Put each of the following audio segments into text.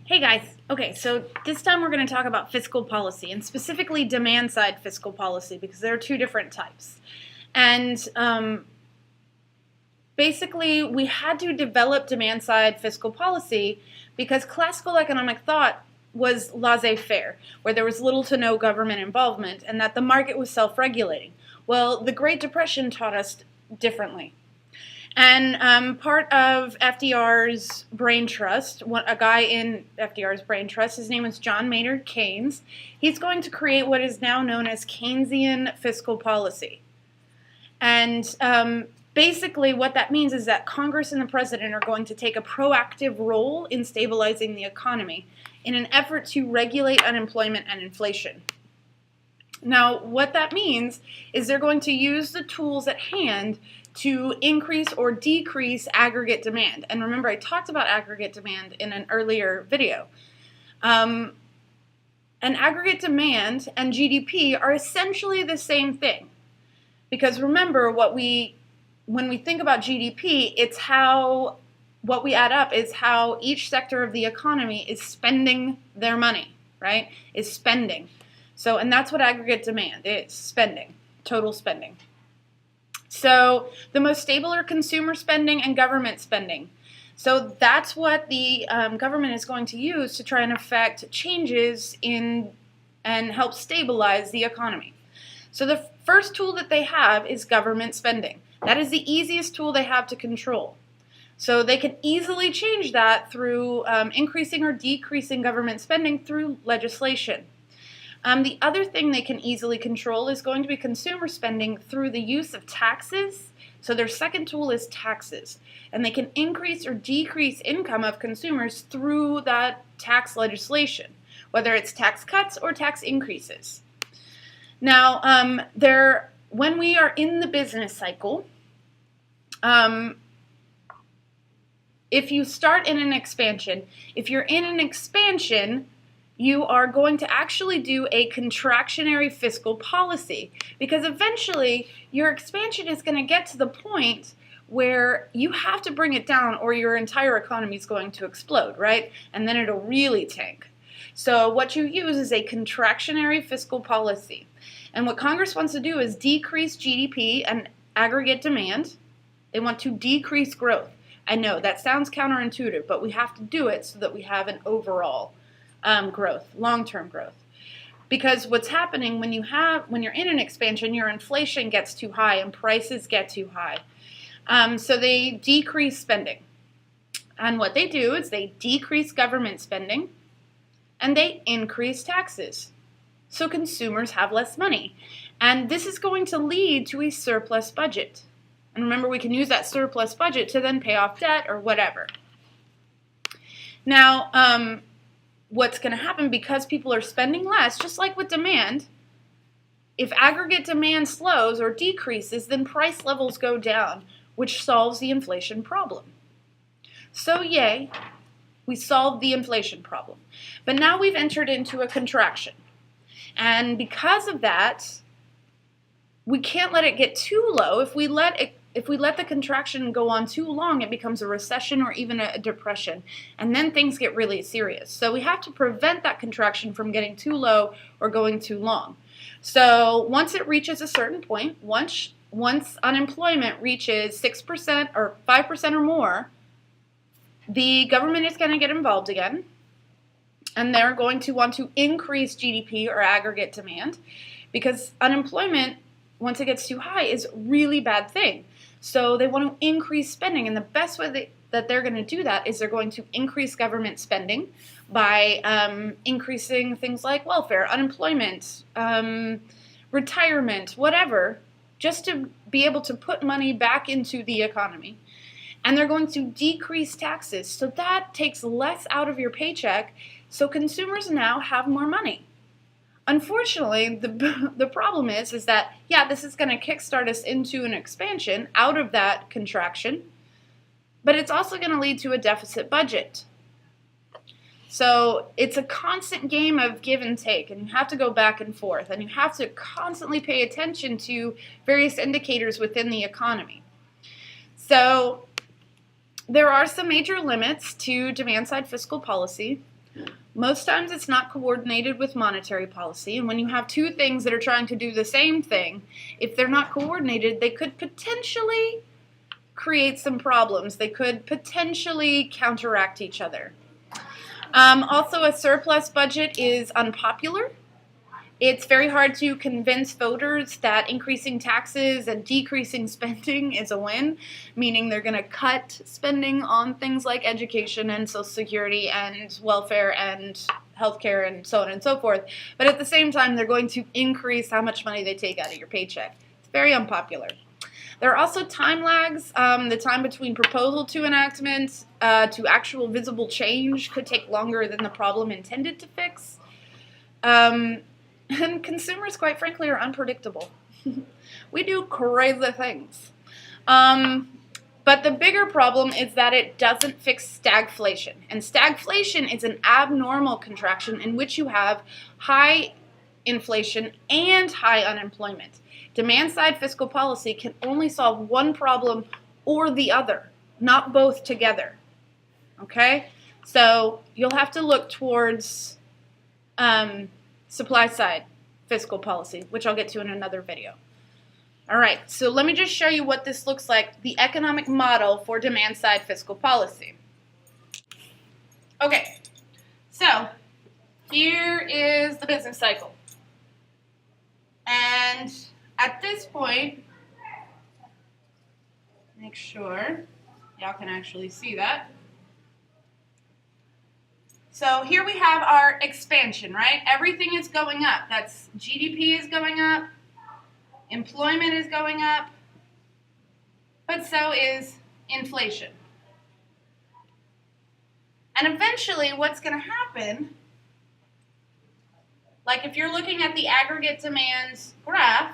Hey guys, okay, so this time we're going to talk about fiscal policy, and specifically demand-side fiscal policy, because there are two different types. And basically, we had to develop demand-side fiscal policy because classical economic thought was laissez-faire, where there was little to no government involvement, and that the market was self-regulating. Well, the Great Depression taught us differently. And part of FDR's brain trust, a guy in FDR's brain trust, his name is John Maynard Keynes. He's going to create what is now known as Keynesian fiscal policy. And basically what that means is that Congress and the president are going to take a proactive role in stabilizing the economy in an effort to regulate unemployment and inflation. Now, what that means is they're going to use the tools at hand to increase or decrease aggregate demand. And remember, I talked about aggregate demand in an earlier video. And aggregate demand and GDP are essentially the same thing. Because remember, when we think about GDP, it's how what we add up is how each sector of the economy is spending their money, right? Is spending. So, and that's what aggregate demand is, spending, total spending. So the most stable are consumer spending and government spending. So that's what the government is going to use to try and affect changes in and help stabilize the economy. So the first tool that they have is government spending. That is the easiest tool they have to control. So they can easily change that through increasing or decreasing government spending through legislation. The other thing they can easily control is going to be consumer spending through the use of taxes. So their second tool is taxes. And they can increase or decrease income of consumers through that tax legislation, whether it's tax cuts or tax increases. Now, when we are in the business cycle, if you start in an expansion, you are going to actually do a contractionary fiscal policy, because eventually your expansion is going to get to the point where you have to bring it down or your entire economy is going to explode, right? And then it'll really tank. So what you use is a contractionary fiscal policy. And what Congress wants to do is decrease GDP and aggregate demand. They want to decrease growth. I know that sounds counterintuitive, but we have to do it so that we have an overall growth, long-term growth. Because what's happening when you're in an expansion, your inflation gets too high and prices get too high. So they decrease spending. And what they do is they decrease government spending and they increase taxes. So consumers have less money. And this is going to lead to a surplus budget. And remember, we can use that surplus budget to then pay off debt or whatever. Now, what's going to happen, because people are spending less, just like with demand, if aggregate demand slows or decreases, then price levels go down, which solves the inflation problem. So yay, we solved the inflation problem. But now we've entered into a contraction. And because of that, we can't let it get too low. If we let the contraction go on too long, it becomes a recession or even a depression, and then things get really serious. So we have to prevent that contraction from getting too low or going too long. So once it reaches a certain point, once unemployment reaches 6% or 5% or more, the government is going to get involved again, and they're going to want to increase GDP or aggregate demand, because unemployment, once it gets too high, is a really bad thing. So they want to increase spending, and the best way that they're going to do that is they're going to increase government spending by increasing things like welfare, unemployment, retirement, whatever, just to be able to put money back into the economy. And they're going to decrease taxes, so that takes less out of your paycheck, so consumers now have more money. Unfortunately, the problem is that, yeah, this is going to kickstart us into an expansion out of that contraction, but it's also going to lead to a deficit budget. So it's a constant game of give and take, and you have to go back and forth, and you have to constantly pay attention to various indicators within the economy. So there are some major limits to demand-side fiscal policy. Most times it's not coordinated with monetary policy, and when you have two things that are trying to do the same thing, if they're not coordinated, they could potentially create some problems. They could potentially counteract each other. Also, a surplus budget is unpopular. It's very hard to convince voters that increasing taxes and decreasing spending is a win, meaning they're going to cut spending on things like education and Social Security and welfare and healthcare and so on and so forth. But at the same time, they're going to increase how much money they take out of your paycheck. It's very unpopular. There are also time lags. The time between proposal to enactment to actual visible change could take longer than the problem intended to fix. And consumers, quite frankly, are unpredictable. We do crazy things. But the bigger problem is that it doesn't fix stagflation. And stagflation is an abnormal contraction in which you have high inflation and high unemployment. Demand-side fiscal policy can only solve one problem or the other, not both together. Okay? So you'll have to look towards supply-side fiscal policy, which I'll get to in another video. All right, so let me just show you what this looks like, the economic model for demand-side fiscal policy. Okay, so here is the business cycle. And at this point, make sure y'all can actually see that. So here we have our expansion, right? Everything is going up. That's GDP is going up, employment is going up, but so is inflation. And eventually what's going to happen, like if you're looking at the aggregate demand graph,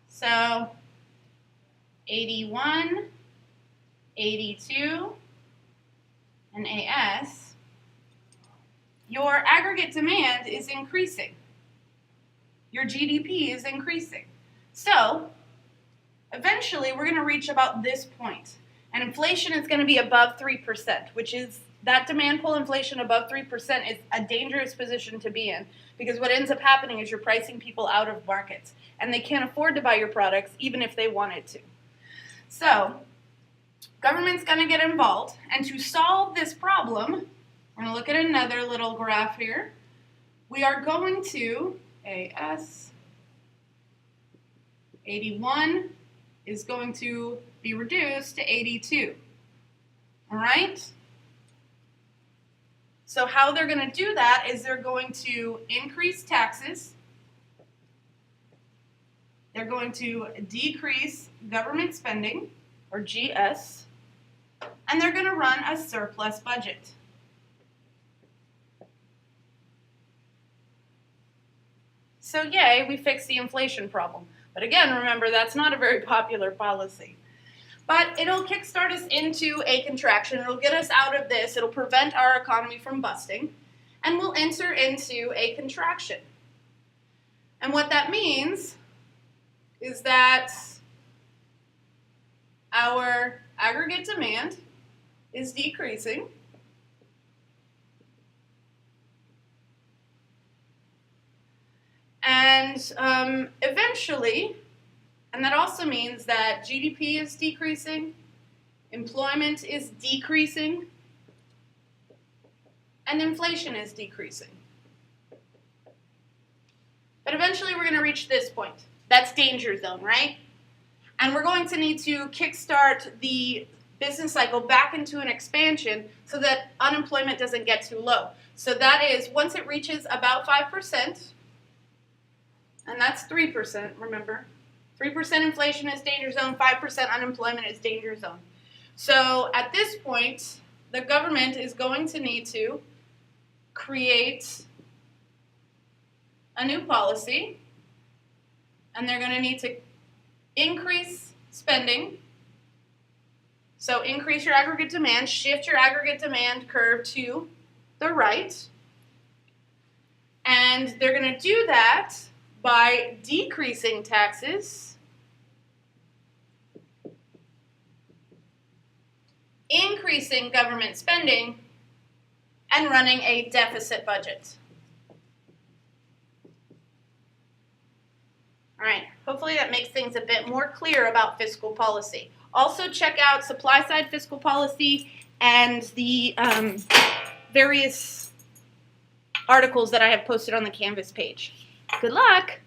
so 81, 82, and AS, your aggregate demand is increasing. Your GDP is increasing. So, eventually we're going to reach about this point. And inflation is going to be above 3%, which is, that demand pull inflation above 3% is a dangerous position to be in. Because what ends up happening is you're pricing people out of markets. And they can't afford to buy your products even if they wanted to. So, government's going to get involved. And to solve this problem, we're going to look at another little graph here. We are going to, AS 81 is going to be reduced to 82. All right? So how they're going to do that is they're going to increase taxes. They're going to decrease government spending, or GS, and they're going to run a surplus budget. So yay, we fixed the inflation problem. But again, remember, that's not a very popular policy. But it'll kickstart us into a contraction. It'll get us out of this. It'll prevent our economy from busting. And we'll enter into a contraction. And what that means is that our aggregate demand is decreasing. And eventually, and that also means that GDP is decreasing, employment is decreasing, and inflation is decreasing. But eventually we're going to reach this point. That's danger zone, right? And we're going to need to kickstart the business cycle back into an expansion so that unemployment doesn't get too low. So that is, once it reaches about 5%, and that's 3%, remember. 3% inflation is danger zone, 5% unemployment is danger zone. So at this point, the government is going to need to create a new policy, and they're going to need to increase spending. So increase your aggregate demand, shift your aggregate demand curve to the right, and they're going to do that by decreasing taxes, increasing government spending, and running a deficit budget. All right, hopefully that makes things a bit more clear about fiscal policy. Also check out supply side fiscal policy and the various articles that I have posted on the Canvas page. Good luck!